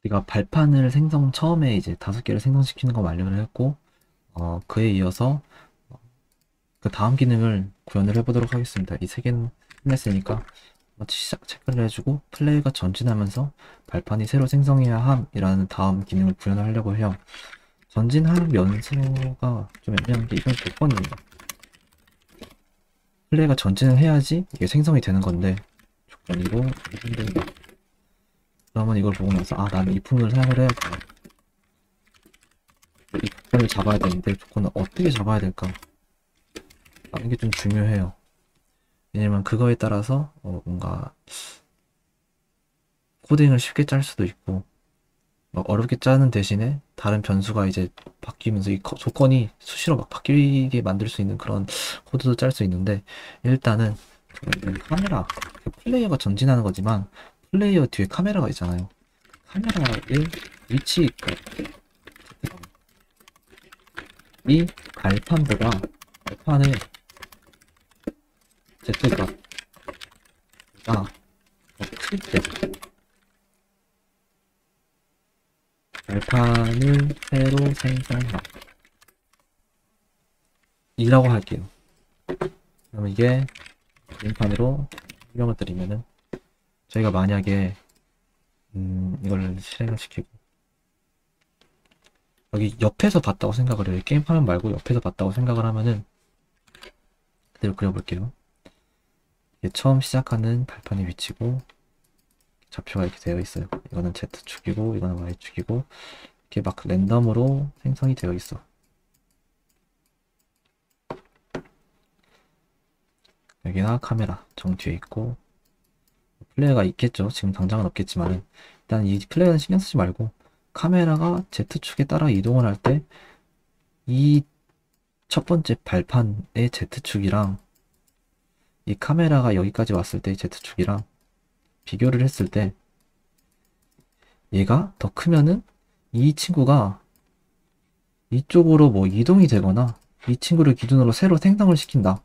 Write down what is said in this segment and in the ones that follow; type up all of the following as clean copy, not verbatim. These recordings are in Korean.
우리가 발판을 처음에 이제 5개를 생성시키는 거 완료를 했고, 그에 이어서 그 다음 기능을 구현을 해보도록 하겠습니다. 이 3개는 끝냈으니까 시작 체크를 해주고 플레이가 전진하면서 발판이 새로 생성해야 함이라는 다음 기능을 구현을 하려고 해요. 전진하면서가 좀 애매한 게 이건 조건입니다. 플레이가 전진을 해야지 이게 생성이 되는 건데 조건이고 힘든다. 그러면 이걸 보고 나서 나는 이 품을 사용을 해야겠다. 이 조건을 잡아야 되는데 조건을 어떻게 잡아야 될까? 라는 게 좀 중요해요. 왜냐면 그거에 따라서 뭔가 코딩을 쉽게 짤 수도 있고 막 어렵게 짜는 대신에 다른 변수가 이제 바뀌면서 이 조건이 수시로 막 바뀌게 만들 수 있는 그런 코드도 짤 수 있는데 일단은 카메라 플레이어가 전진하는 거지만 플레이어 뒤에 카메라가 있잖아요. 카메라의 위치 이 발판보다 발판의 Z가 더 클 때 발판을 새로 생성하 이라고 할게요. 그러면 이게 그림판으로 설명을 드리면은 저희가 만약에 이걸 실행을 시키고 여기 옆에서 봤다고 생각을 해요. 게임 화면 말고 옆에서 봤다고 생각을 하면은 그대로 그려볼게요. 이게 처음 시작하는 발판의 위치고 좌표가 이렇게 되어 있어요. 이거는 Z축이고 이거는 Y축이고 이렇게 막 랜덤으로 생성이 되어 있어. 여기나 카메라 정 뒤에 있고 플레이어가 있겠죠. 지금 당장은 없겠지만 일단 이 플레이어는 신경 쓰지 말고 카메라가 Z축에 따라 이동을 할 때 이 첫 번째 발판의 Z축이랑 이 카메라가 여기까지 왔을 때의 Z축이랑 비교를 했을 때 얘가 더 크면은 이 친구가 이쪽으로 뭐 이동이 되거나 이 친구를 기준으로 새로 생성을 시킨다.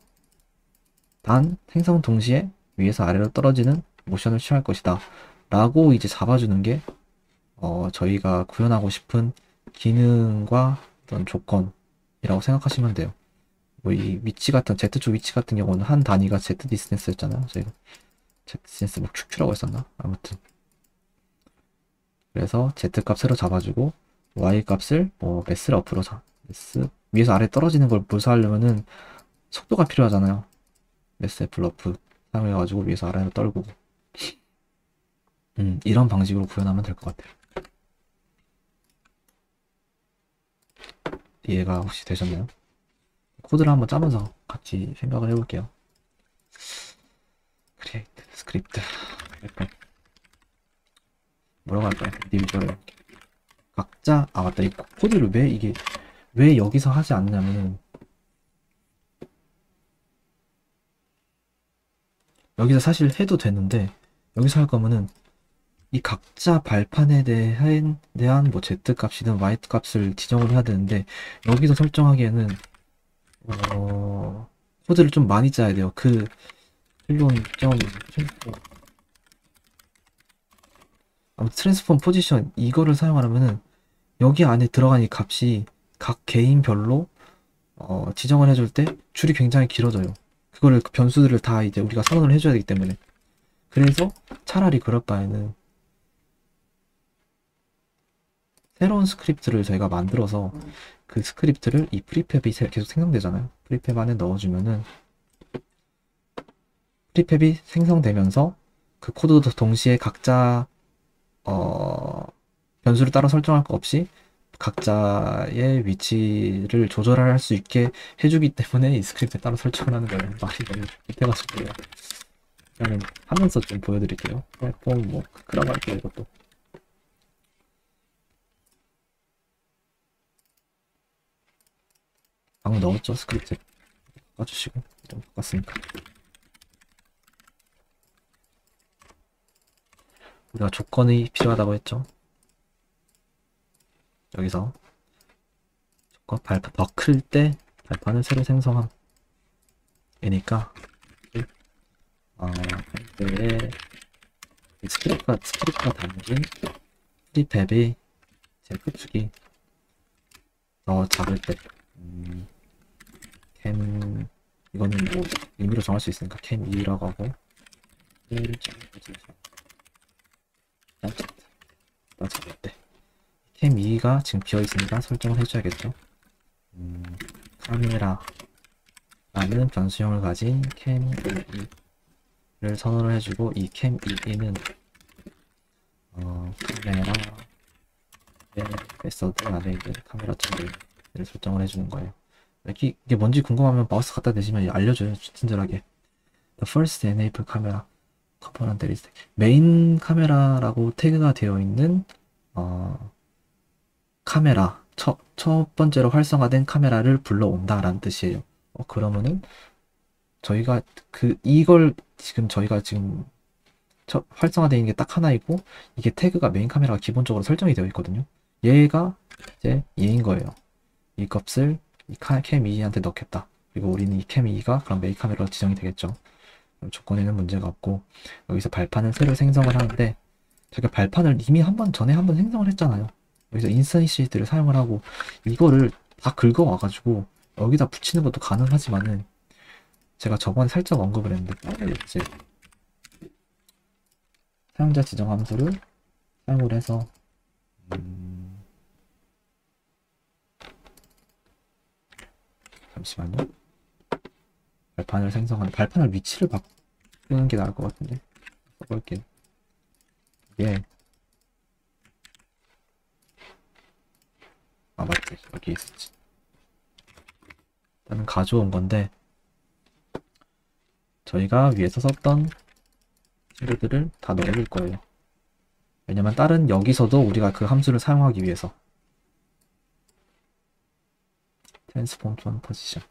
단 생성 동시에 위에서 아래로 떨어지는 모션을 취할 것이다. 라고 이제 잡아주는 게 저희가 구현하고 싶은 기능과 어떤 조건이라고 생각하시면 돼요. 뭐 이 위치 같은 Z축 위치 같은 경우는 한 단위가 Z 디스턴스였잖아요. 저희가 Z 디스턴스 뭐 QQ라고 했었나? 아무튼 그래서 Z 값 새로 잡아주고 Y 값을 뭐 매스를 앞으로 매스 위에서 아래 떨어지는 걸 묘사하려면은 속도가 필요하잖아요. 매스 F 러프 사용해가지고 위에서 아래로 떨고 이런 방식으로 구현하면 될 것 같아요. 이해가 혹시 되셨나요? 코드를 한번 짜면서 같이 생각을 해볼게요. 크리에이트 스크립트 뭐라고 할까요? 인디비주얼 각자 맞다 이 코드를 왜 여기서 하지 않냐면은 여기서 사실 해도 되는데 여기서 할 거면은 이 각자 발판에 대한 뭐 Z 값이든 Y 값을 지정을 해야 되는데 여기서 설정하기에는 코드를 좀 많이 짜야 돼요. 그 좀 트랜스폼 포지션 이거를 사용하려면은 여기 안에 들어간 이 값이 각 개인별로 지정을 해줄 때 줄이 굉장히 길어져요. 그거를 그 변수들을 다 이제 우리가 선언을 해줘야 되기 때문에 그래서 차라리 그럴 바에는 새로운 스크립트를 저희가 만들어서 그 스크립트를 이 프리팹이 계속 생성되잖아요. 프리팹 안에 넣어주면은 프리팹이 생성되면서 그 코드도 동시에 각자 변수를 따로 설정할 거 없이 각자의 위치를 조절할 수 있게 해주기 때문에 이 스크립트에 따로 설정을 하는 거예요. 말이 너무 못해가지고요. 그냥 하면서 좀 보여드릴게요. 플랫폼 뭐 크라고 할게요 이것도. 방금 넣었죠 스크립트. 바꿔주시고 좀 바꿨으니까. 우리가 조건이 필요하다고 했죠. 여기서 조건 발판 더 클 때 발판을 새로 생성함. 이니까 이때에 스크립트가 담긴 프리팹이 제 크축이 더 작을 때 캠 이거는 뭐 임의로 정할 수 있으니까 캠 2라고 하고 1.5나 작을 때 캠 2가 지금 비어있으니까 설정을 해줘야겠죠. 카메라라는 변수형을 가진 캠 2를 선언을 해주고 이 캠 2는 카메라 메서드 안에 있는 카메라 쪽을 설정을 해주는 거예요. 이게 뭔지 궁금하면 마우스 갖다 대시면 알려줘요. 친절하게. The first enable camera component is 메인 카메라라고 태그가 되어 있는 카메라 첫 번째로 활성화된 카메라를 불러온다 라는 뜻이에요. 그러면은 저희가 이걸 저희가 지금 활성화되어 있는 게 딱 하나이고 이게 태그가 메인 카메라가 기본적으로 설정이 되어 있거든요. 얘가 이제 얘인 거예요. 이 값을 이 캠 2한테 넣겠다. 그리고 우리는 이 캠 2가 그럼 메인 카메라로 지정이 되겠죠. 그럼 조건에는 문제가 없고 여기서 발판을 새로 생성을 하는데 저희가 발판을 이미 전에 한번 생성을 했잖아요. 여기서 인스턴시트를 사용을 하고 이거를 다 긁어와가지고 여기다 붙이는 것도 가능하지만은 제가 저번에 살짝 언급을 했는데 이제 사용자 지정 함수를 사용을 해서 잠시만요. 발판을 위치를 바꾸는 게 나을 것 같은데 써볼게요. 예. 맞지. 여기 있었지. 일단은 가져온 건데 저희가 위에서 썼던 친구들을 다 넣어줄 거예요. 왜냐면 여기서도 우리가 그 함수를 사용하기 위해서 transform to position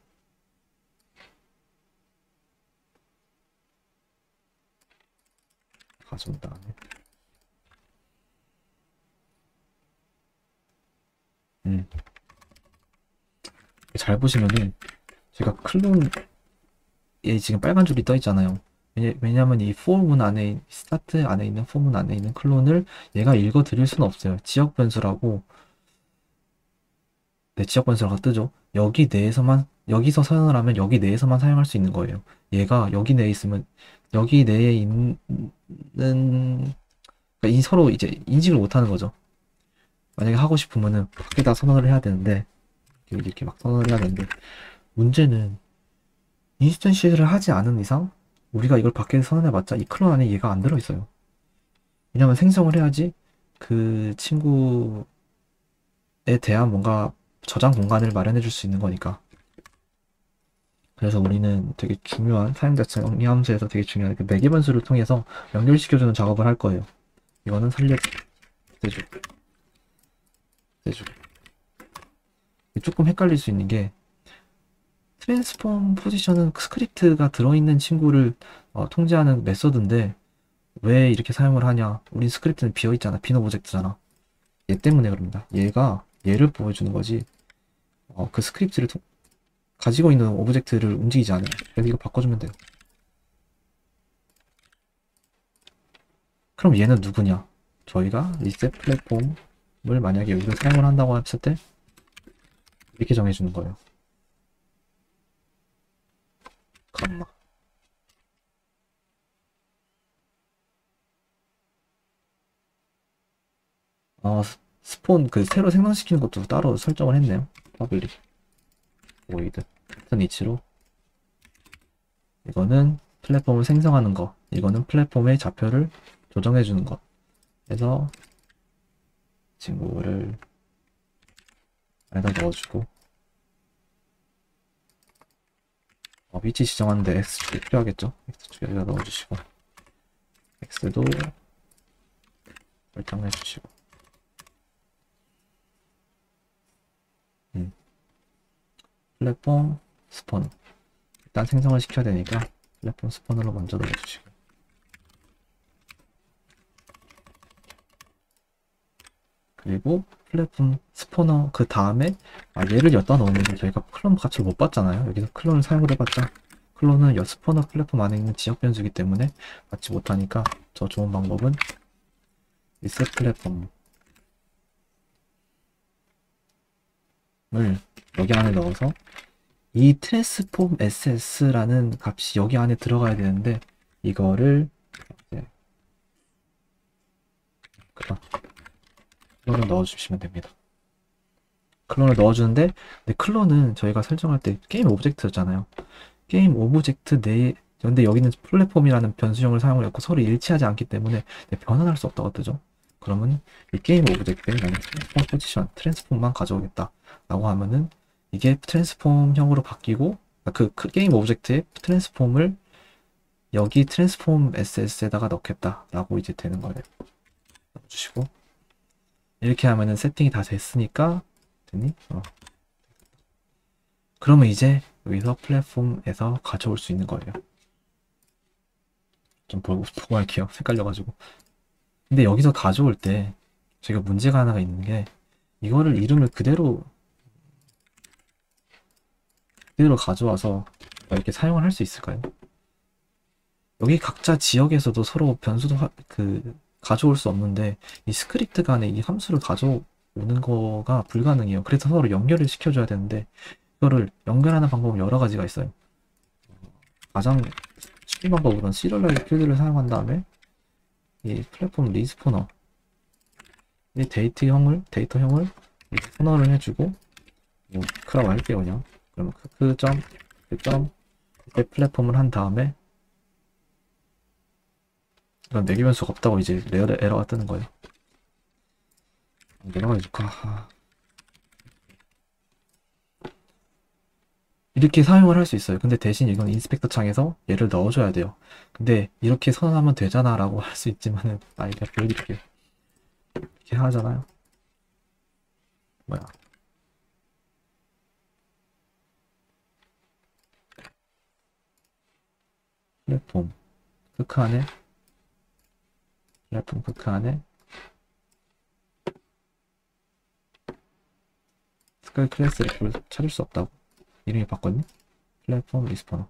가져온 다음에 잘 보시면은 제가 클론에 지금 빨간 줄이 떠 있잖아요. 왜냐면 이 for 문 안에 스타트 안에 있는 for 문 안에 있는 클론을 얘가 읽어 드릴 수는 없어요. 지역 변수라고 지역 변수라고 뜨죠. 여기 내에서만 여기서 사용을 하면 여기 내에서만 사용할 수 있는 거예요. 얘가 여기 내에 있으면 여기 내에 있는 그러니까 서로 이제 인식을 못 하는 거죠. 만약에 하고 싶으면은 밖에다 선언을 해야 되는데 이렇게 막 선언을 해야 되는데 문제는 인스턴시를 하지 않은 이상 우리가 이걸 밖에 선언해봤자 이 클론 안에 얘가 안 들어있어요. 왜냐면 생성을 해야지 그 친구에 대한 뭔가 저장 공간을 마련해 줄 수 있는 거니까. 그래서 우리는 되게 중요한 사용자 정의 함수에서 되게 중요한 매개 변수를 통해서 연결시켜주는 작업을 할 거예요. 이거는 대주고 조금 헷갈릴 수 있는 게 트랜스폼 포지션은 스크립트가 들어있는 친구를 통제하는 메서드인데 왜 이렇게 사용을 하냐? 우린 스크립트는 비어있잖아. 빈 오브젝트잖아. 얘 때문에 그럽니다. 얘를 보여주는 거지 그 스크립트를 가지고 있는 오브젝트를 움직이지 않아요. 그래서 이거 바꿔주면 돼요. 그럼 얘는 누구냐? 저희가 리셋 플랫폼을 만약에 여기서 사용을 한다고 했을 때 이렇게 정해주는 거예요. 컴마. 스폰 새로 생성시키는 것도 따로 설정을 했네요. 퍼블릭 보이드 같은 위치로 이거는 플랫폼을 생성하는 거, 이거는 플랫폼의 좌표를 조정해 주는 것. 그래서 친구를 안에다 넣어주고 위치 지정하는데 X축이 필요하겠죠. X축에다 넣어주시고 X도 설정해 주시고 플랫폼 스폰 일단 생성을 시켜야 되니까 플랫폼 스폰으로 먼저 넣어주시고 그리고 플랫폼 스포너 그 다음에 얘를 엿다 넣으면 저희가 클론 값을 못 받잖아요. 여기서 클론을 사용을 해봤자 클론은 스포너 플랫폼 안에 있는 지역 변수이기 때문에 받지 못하니까 저 좋은 방법은 리셋 플랫폼 여기 안에 넣어서 이 트랜스폼 SS라는 값이 여기 안에 들어가야 되는데 이거를 이제 클론을 넣어주시면 됩니다. 클론을 넣어주는데 근데 클론은 저희가 설정할 때 게임 오브젝트였잖아요. 게임 오브젝트 내에 근데 여기는 플랫폼이라는 변수형을 사용을 했고 서로 일치하지 않기 때문에 변환할 수 없다고 뜨죠. 그러면 이 게임 오브젝트에 나는 트랜스폼 포지션, 트랜스폼만 가져오겠다 라고 하면은 이게 트랜스폼형으로 바뀌고 그 게임 오브젝트의 트랜스폼을 여기 트랜스폼 SS에다가 넣겠다 라고 이제 되는 거예요. 넣어주시고 이렇게 하면은 세팅이 다 됐으니까 됐니? 그러면 이제 여기서 플랫폼에서 가져올 수 있는 거예요. 좀 보고 할게요. 헷갈려가지고. 근데 여기서 가져올 때 제가 문제가 하나가 있는 게 이거를 이름을 그대로 가져와서 이렇게 사용을 할 수 있을까요? 여기 각자 지역에서도 서로 변수도 가져올 수 없는데 이 스크립트 간에 이 함수를 가져오는 거가 불가능해요. 그래서 서로 연결을 시켜줘야 되는데 이거를 연결하는 방법은 여러 가지가 있어요. 가장 쉽은 방법으로는 시리얼라이즈 필드를 사용한 다음에 이 플랫폼 리스포너 이 데이터형을 스포너를 해주고 크라고 할게요 그냥. 그러면 그 플랫폼을 한 다음에 이건 매개 변수가 없다고 이제 에러가 뜨는 거예요. 내려가 줄까? 이렇게 사용을 할 수 있어요. 근데 대신 이건 인스펙터 창에서 얘를 넣어줘야 돼요. 근데 이렇게 선언하면 되잖아 라고 할 수 있지만은 제가 보여드릴게요. 이렇게 하잖아요. 뭐야? 플랫폼 크크 안에 플랫폼 크크 안에 스카이 클래스를 찾을 수 없다고 이름이 바꿨니? 플랫폼 리스포너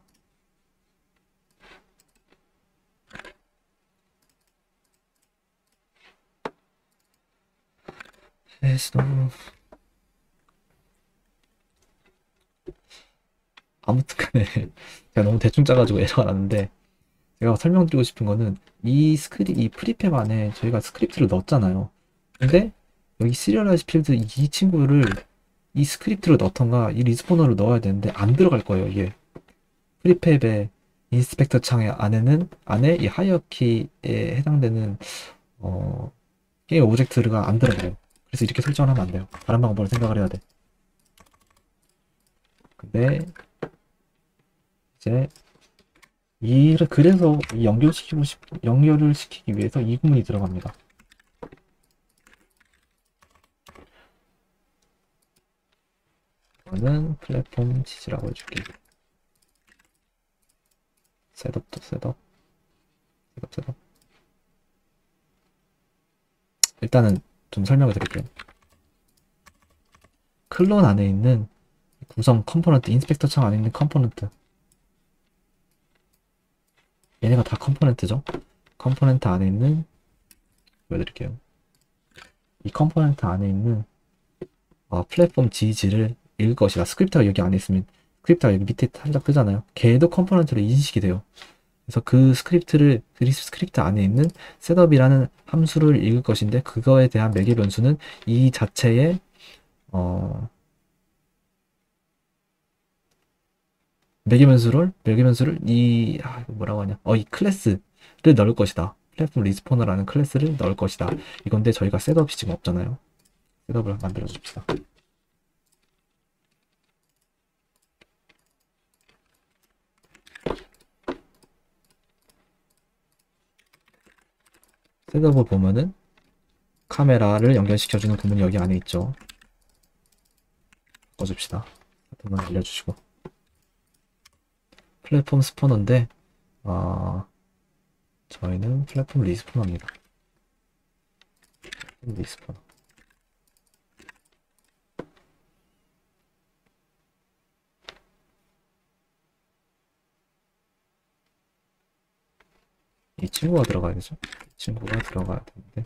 아무튼 간에 제가 너무 대충 짜가지고 에러가 났는데 제가 설명드리고 싶은 거는 이 프리팹 안에 저희가 스크립트를 넣었잖아요. 근데 여기 시리얼라이즈 필드 이 친구를 이 스크립트를 넣던가 이 리스포너를 넣어야 되는데 안 들어갈 거예요. 이게 프리팹의 인스펙터 창의 안에 이 하이어키에 해당되는 게임 오브젝트가 안 들어가요. 그래서 이렇게 설정을 하면 안 돼요. 다른 방법을 생각을 해야 돼. 근데 이제 그래서 연결을 시키기 위해서 이 구문이 들어갑니다. 이거는 플랫폼 치즈라고 해줄게. 셋업. 일단은 좀 설명을 드릴게요. 클론 안에 있는 구성 컴포넌트, 인스펙터 창 안에 있는 컴포넌트. 얘네가 다 컴포넌트죠? 컴포넌트 안에 있는, 보여드릴게요. 이 컴포넌트 안에 있는 플랫폼 지지를 읽을 것이다. 스크립트가 여기 안에 있으면 스크립트가 여기 밑에 살짝 뜨잖아요. 걔도 컴포넌트로 인식이 돼요. 그래서 그 스크립트 안에 있는 셋업이라는 함수를 읽을 것인데 그거에 대한 매개 변수는 이 자체의 매개 변수를 이 뭐라고 하냐 이 클래스를 넣을 것이다. 플랫폼 리스포너라는 클래스를 넣을 것이다. 이건데 저희가 셋업이 지금 없잖아요. 셋업을 만들어 줍시다. 셋업을 보면은 카메라를 연결시켜주는 구문이 여기 안에 있죠. 바꿔줍시다. 한번 알려주시고 플랫폼 스포너인데 저희는 플랫폼 리스포너입니다. 리스포너 이 친구가 들어가야죠. 이 친구가 들어가야 되는데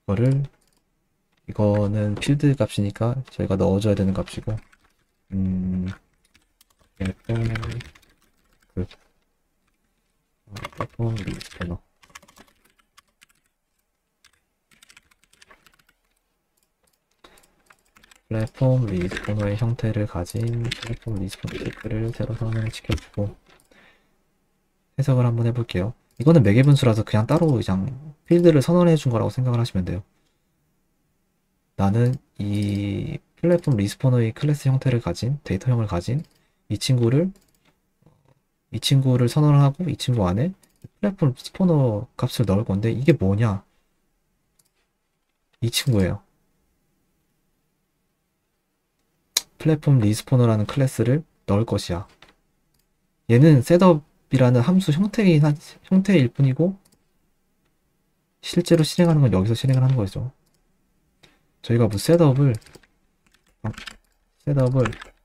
이거를 이거는 필드 값이니까 저희가 넣어줘야 되는 값이고, 플랫폼, 그, 플랫폼 리스포너. 플랫폼 리스포너의 형태를 가진 플랫폼 리스포너 체크를 새로 선언시켜주고, 해석을 한번 해볼게요. 이거는 매개 분수라서 그냥 따로 그냥 필드를 선언해 준 거라고 생각을 하시면 돼요. 나는 이 플랫폼 리스포너의 클래스 형태를 가진 데이터형을 가진 이 친구를 선언을 하고 이 친구 안에 플랫폼 스포너 값을 넣을 건데 이게 뭐냐? 이 친구예요. 플랫폼 리스포너라는 클래스를 넣을 것이야. 얘는 셋업이라는 함수 형태일 뿐이고 실제로 실행하는 건 여기서 실행을 하는 거죠. 저희가 뭐 셋업을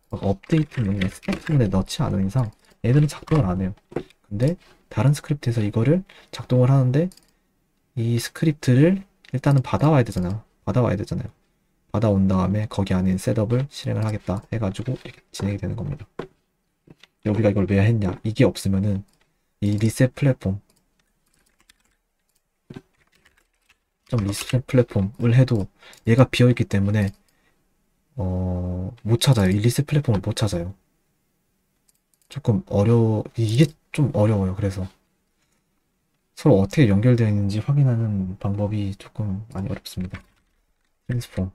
업데이트 문에 스택 부분에 넣지 않은 이상 얘들은 작동을 안 해요. 근데 다른 스크립트에서 이거를 작동을 하는데 이 스크립트를 일단은 받아와야 되잖아요. 받아온 다음에 거기 안에 셋업을 실행을 하겠다 해가지고 이렇게 진행이 되는 겁니다. 우리가 이걸 왜 했냐? 이게 없으면은 이 리셋 플랫폼을 해도 얘가 비어있기 때문에 못 찾아요. 이 리셋 플랫폼을 못 찾아요. 이게 좀 어려워요. 그래서 서로 어떻게 연결되어 있는지 확인하는 방법이 조금 많이 어렵습니다. 트랜스폼,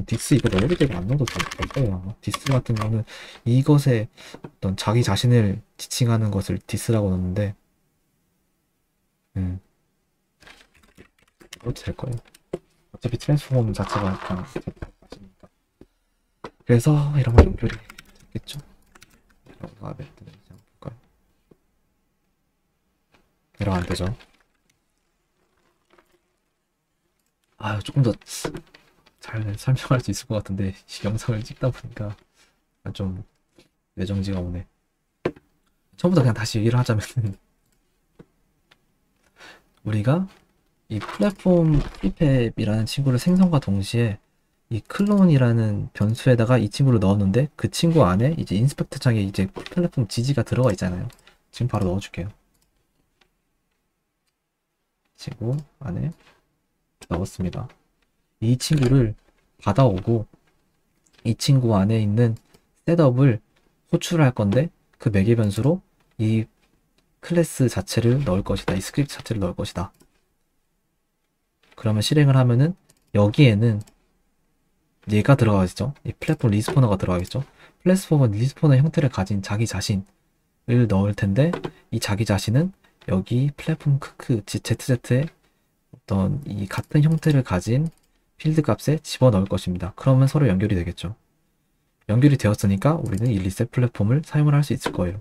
디스 이거 넣어도 되고 안 넣어도 될 거예요. 디스 같은 거는 이것에 어떤 자기 자신을 지칭하는 것을 디스라고 넣는데, 넣어도 될 거예요. 어차피 트랜스폼 자체가 약간 그래서 이런 거 연결이 됐겠죠. 이런 볼까요? 이러면 안 되죠. 조금 더 잘 설명할 수 있을 것 같은데 영상을 찍다 보니까 좀 내정지가 오네. 처음부터 그냥 다시 얘기를 하자면 우리가 이 플랫폼 프리팹이라는 친구를 생성과 동시에 이 클론이라는 변수에다가 이 친구를 넣었는데 그 친구 안에 이제 인스펙터 창에 이제 플랫폼 지지가 들어가 있잖아요. 지금 바로 넣어줄게요. 친구 안에 넣었습니다. 이 친구를 받아오고 이 친구 안에 있는 셋업을 호출할 건데 그 매개 변수로 이 클래스 자체를 넣을 것이다. 이 스크립트 자체를 넣을 것이다. 그러면 실행을 하면은 여기에는 얘가 들어가겠죠. 이 플랫폼 리스포너가 들어가겠죠. 플랫폼은 리스포너 형태를 가진 자기 자신을 넣을 텐데 이 자기 자신은 여기 플랫폼 ZZ에 어떤 이 같은 형태를 가진 필드 값에 집어넣을 것입니다. 그러면 서로 연결이 되겠죠. 연결이 되었으니까 우리는 이 리셋 플랫폼을 사용을 할 수 있을 거예요.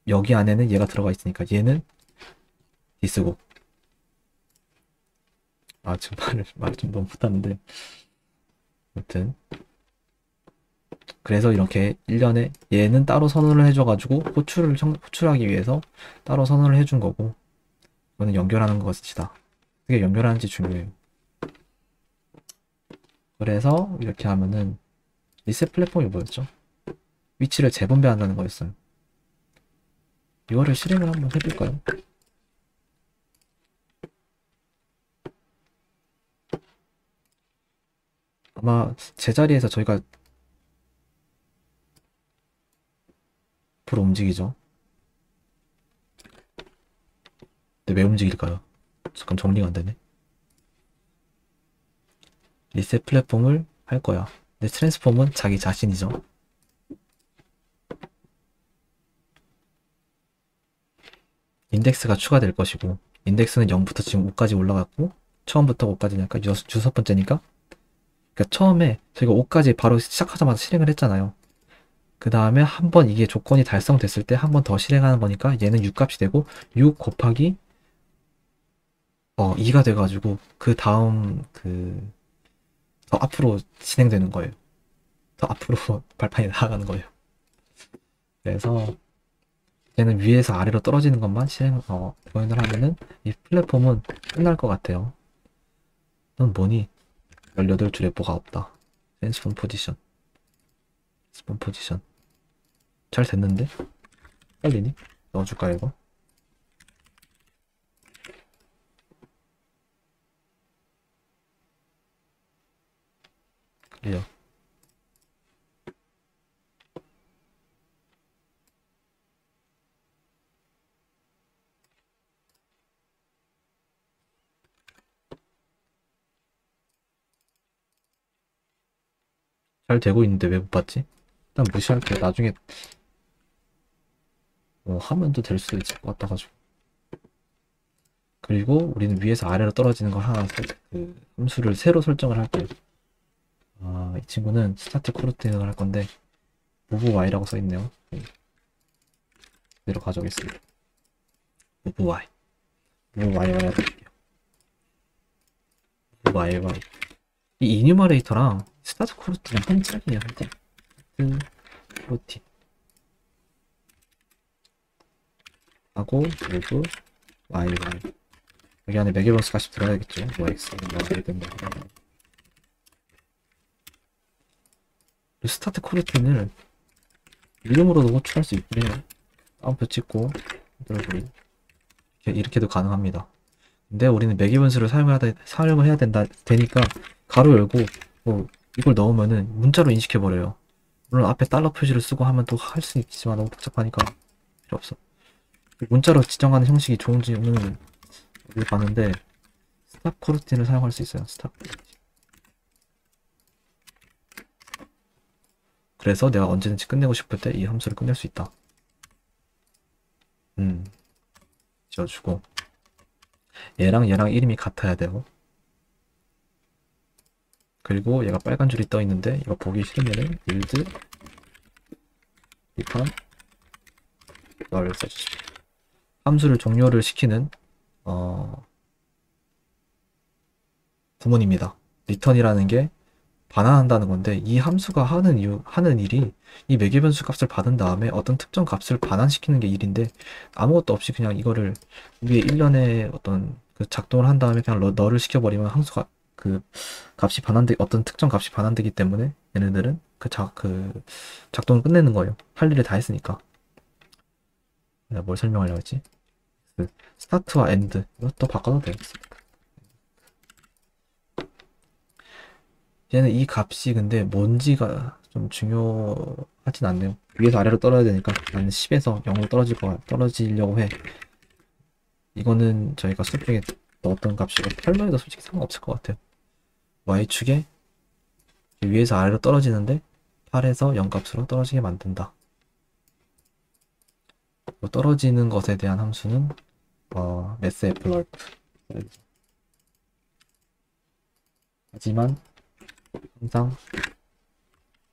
여기 안에는 얘가 들어가 있으니까 얘는 디스고. 지금 말을 좀 너무 못하는데 아무튼 그래서 이렇게 1년에 얘는 따로 선언을 해줘가지고 호출하기 위해서 따로 선언을 해준 거고 이거는 연결하는 것이다. 어떻게 연결하는지 중요해요. 그래서 이렇게 하면은 리셋 플랫폼이 뭐였죠? 위치를 재분배한다는 거였어요. 이거를 실행을 한번 해볼까요? 아마 제자리에서 저희가 앞으로 움직이죠. 근데 왜 움직일까요? 잠깐 정리가 안 되네. 리셋 플랫폼을 할 거야. 근데 트랜스폼은 자기 자신이죠. 인덱스가 추가될 것이고 인덱스는 0부터 지금 5까지 올라갔고 처음부터 5까지니까 6번째니까 그러니까 처음에 저희가 5까지 바로 시작하자마자 실행을 했잖아요. 그 다음에 한번 이게 조건이 달성됐을 때 한 번 더 실행하는 거니까 얘는 6값이 되고 6 곱하기 2가 돼가지고 그 다음 더 앞으로 진행되는 거예요. 더 앞으로 발판이 나아가는 거예요. 그래서 얘는 위에서 아래로 떨어지는 것만 표현을 하면은 이 플랫폼은 끝날 것 같아요. 넌 뭐니? 18줄의 뭐가 없다. 스폰 포지션. 스폰 포지션. 잘 됐는데? 빨리니? 넣어줄까 이거? 클리어. 잘 되고 있는데 왜 못 봤지? 일단 무시할게. 나중에 하면 또 될 수도 있을 것 같아가지고. 그리고 우리는 위에서 아래로 떨어지는 거 하나 그 함수를 새로 설정을 할게요. 이 친구는 스타트 코르팅을 할 건데 무브 y라고 써있네요. 그대로 가져오겠습니다. 무브 y. 무브 y만 해드릴게요. 무브 y. 이 이뉴머레이터랑 스타트 코르팅은 한 짝이에요. 한 짝. 스타트 코르팅 하고 무브 y. 여기 안에 매개번수 값이 들어가야겠죠. 뭐 x, 뭐 y든 뭐. 스타트 코르팅을 이름으로도 호출할 수 있긴 해요. 다운표 찍고 이렇게도 가능합니다. 근데 우리는 매개분수를 사용을 해야 되니까 가로 열고 뭐 이걸 넣으면은 문자로 인식해버려요. 물론 앞에 달러 표시를 쓰고 하면 또 할 수 있지만 너무 복잡하니까 필요 없어. 문자로 지정하는 형식이 좋은지는 우리 봤는데 스탑 코르틴을 사용할 수 있어요. 스탑. 그래서 내가 언제든지 끝내고 싶을 때 이 함수를 끝낼 수 있다. 지어주고 얘랑 이름이 같아야 되고 그리고 얘가 빨간 줄이 떠 있는데 이거 보기 싫으면은 build return 널 써주십시오. 함수를 종료를 시키는 구문입니다. return이라는 게 반환한다는 건데 이 함수가 하는 일이 이 매개변수 값을 받은 다음에 어떤 특정 값을 반환시키는 게 일인데 아무것도 없이 그냥 이거를 위에 1년에 어떤 그 작동을 한 다음에 그냥 널을 시켜버리면 함수가 그 값이 어떤 특정 값이 반환되기 때문에 얘네들은 그 작동을 끝내는 거예요. 할 일을 다 했으니까. 내가 뭘 설명하려고 했지? 그 스타트와 엔드 이것도 바꿔도 돼요. 얘는 이 값이 근데 뭔지가 좀 중요하진 않네요. 위에서 아래로 떨어야 되니까 나는 10에서 0으로 떨어지려고 해. 이거는 저희가 수업 중에 넣었던 값이고 8로 해도 솔직히 상관없을 것 같아요. y축에 위에서 아래로 떨어지는데 8에서 0 값으로 떨어지게 만든다. 떨어지는 것에 대한 함수는 mass effort. 하지만 항상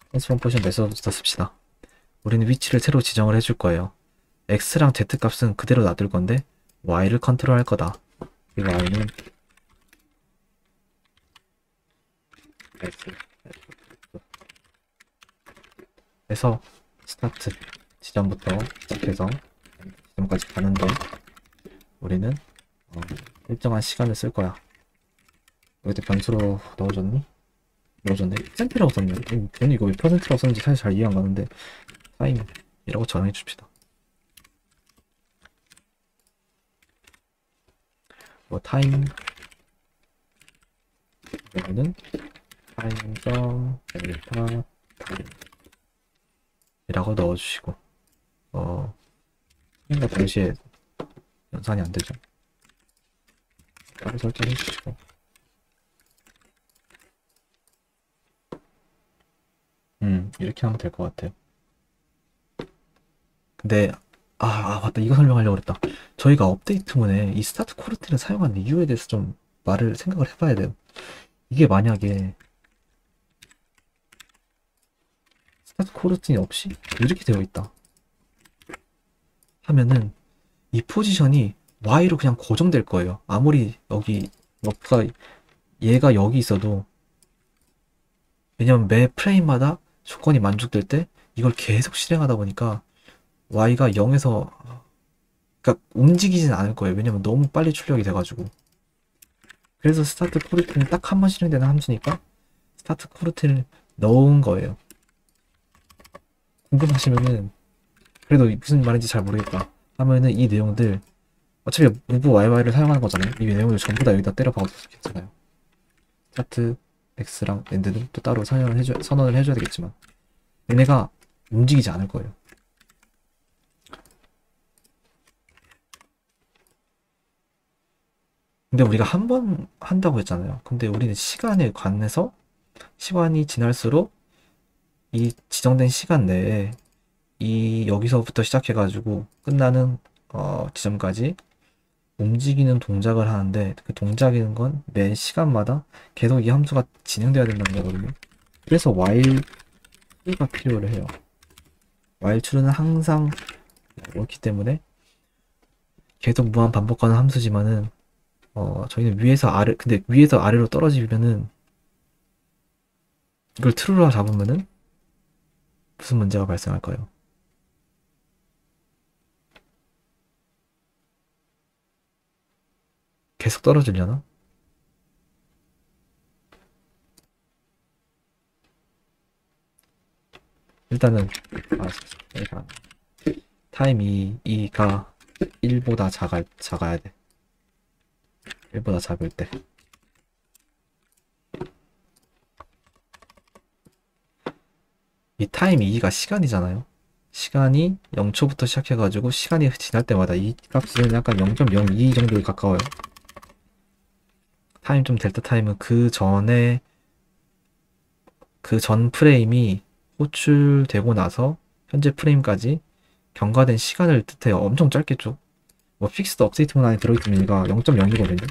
트랜스폼 포지션 메서드부터 씁시다. 우리는 위치를 새로 지정을 해줄 거예요. x랑 z 값은 그대로 놔둘 건데 y를 컨트롤 할 거다. 이 y는 해서 스타트 지점부터 시작해서 지점까지 가는데 우리는 일정한 시간을 쓸 거야. 여기다 변수로 넣어줬네? 퍼센트라고 썼네. 괜히 이거 왜 퍼센트라고 썼는지 사실 잘 이해 안 가는데 타임이라고 정해 줍시다. 뭐 타임 이거는 타임점 델타 타임 이라고 넣어주시고 타임과 동시에 연산이 안 되죠. 따로 설정해 주시고 이렇게 하면 될 것 같아요. 근데 맞다, 이거 설명하려고 그랬다. 저희가 업데이트문에 이 스타트 코르틴을 사용한 이유에 대해서 좀 생각을 해봐야 돼요. 이게 만약에 스타트 코르틴이 없이 이렇게 되어 있다 하면은 이 포지션이 Y로 그냥 고정될 거예요. 아무리 여기 얘가 여기 있어도, 왜냐면 매 프레임마다 조건이 만족될 때 이걸 계속 실행하다 보니까 Y가 0에서 그러니까 움직이진 않을 거예요. 왜냐면 너무 빨리 출력이 돼가지고. 그래서 스타트 코르틴은 딱 한 번 실행되는 함수니까 스타트 코르트를 넣은 거예요. 궁금하시면은 그래도 무슨 말인지 잘 모르겠다 하면은 이 내용들 어차피 무브 YY를 사용하는 거잖아요. 이 내용들 전부 다 여기다 때려박아도 괜찮아요. 스타트 X랑 엔드는 또 따로 선언을 해줘야 되겠지만 얘네가 움직이지 않을 거예요. 근데 우리가 한 번 한다고 했잖아요. 근데 우리는 시간에 관해서 시간이 지날수록 이 지정된 시간 내에 이 여기서부터 시작해가지고 끝나는 지점까지 움직이는 동작을 하는데 그 동작이는 건 매 시간마다 계속 이 함수가 진행돼야 된다는 거거든요. 그래서 while true가 필요를 해요. while true는 항상 옳기 때문에 계속 무한 반복하는 함수지만은 저희는 근데 위에서 아래로 떨어지면은 이걸 true로 잡으면은 무슨 문제가 발생할까요? 계속 떨어지려나? 일단은 타임 2가 1보다 작아야 돼. 1보다 작을 때. 이 타임 2가 시간이잖아요. 시간이 0초부터 시작해가지고 시간이 지날 때마다 이 값은 약간 0.02 정도에 가까워요. 타임 좀 델타 타임은 그 전 프레임이 호출되고 나서 현재 프레임까지 경과된 시간을 뜻해요. 엄청 짧겠죠? 뭐 픽스드 업데이트문 안에 들어있으면 얘가 0.0이거든요.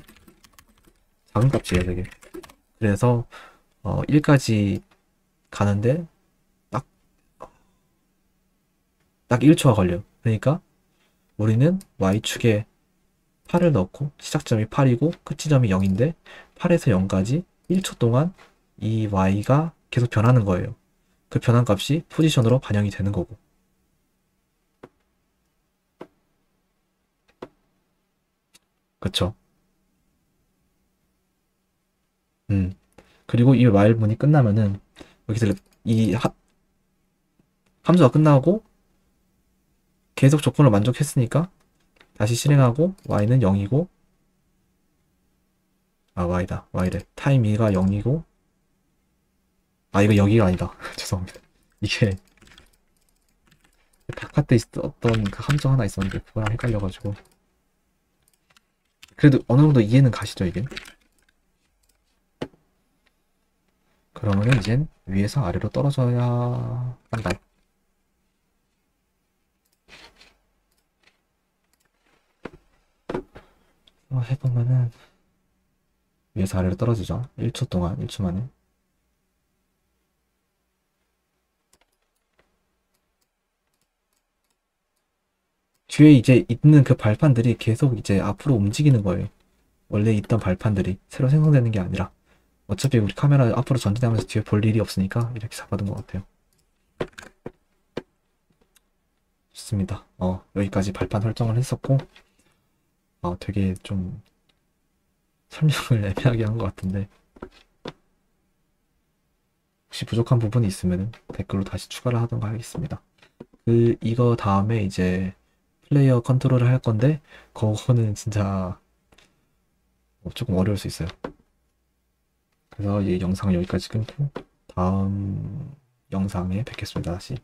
작은 값이에요, 되게. 그래서 1까지 가는데 딱 1초가 걸려. 그러니까 우리는 y축에 8을 넣고 시작점이 8이고 끝지점이 0인데 8에서 0까지 1초 동안 이 y가 계속 변하는 거예요. 그 변한 값이 포지션으로 반영이 되는 거고. 그쵸? 그리고 이 while 문이 끝나면은 여기서 이 함수가 끝나고 계속 조건을 만족했으니까 다시 실행하고 y는 0이고 y다. y래. 타임 2가 0이고 이거 여기가 아니다. 죄송합니다. 이게 바깥에 있었던 그 함수 하나 있었는데 그거랑 헷갈려가지고 그래도 어느 정도 이해는 가시죠 이게? 그러면은 이젠 위에서 아래로 떨어져야 한다. 해보면은 위에서 아래로 떨어지죠. 1초 동안, 1초 만에. 뒤에 이제 있는 그 발판들이 계속 이제 앞으로 움직이는 거예요. 원래 있던 발판들이 새로 생성되는 게 아니라 어차피 우리 카메라 앞으로 전진하면서 뒤에 볼 일이 없으니까 이렇게 잡아둔 것 같아요. 좋습니다. 여기까지 발판 설정을 했었고 되게 좀 설명을 애매하게 한 것 같은데 혹시 부족한 부분이 있으면 댓글로 다시 추가를 하던가 하겠습니다. 이거 다음에 이제 플레이어 컨트롤을 할 건데 그거는 진짜 조금 어려울 수 있어요. 그래서 이 영상을 여기까지 끊고 다음 영상에 뵙겠습니다. 다시.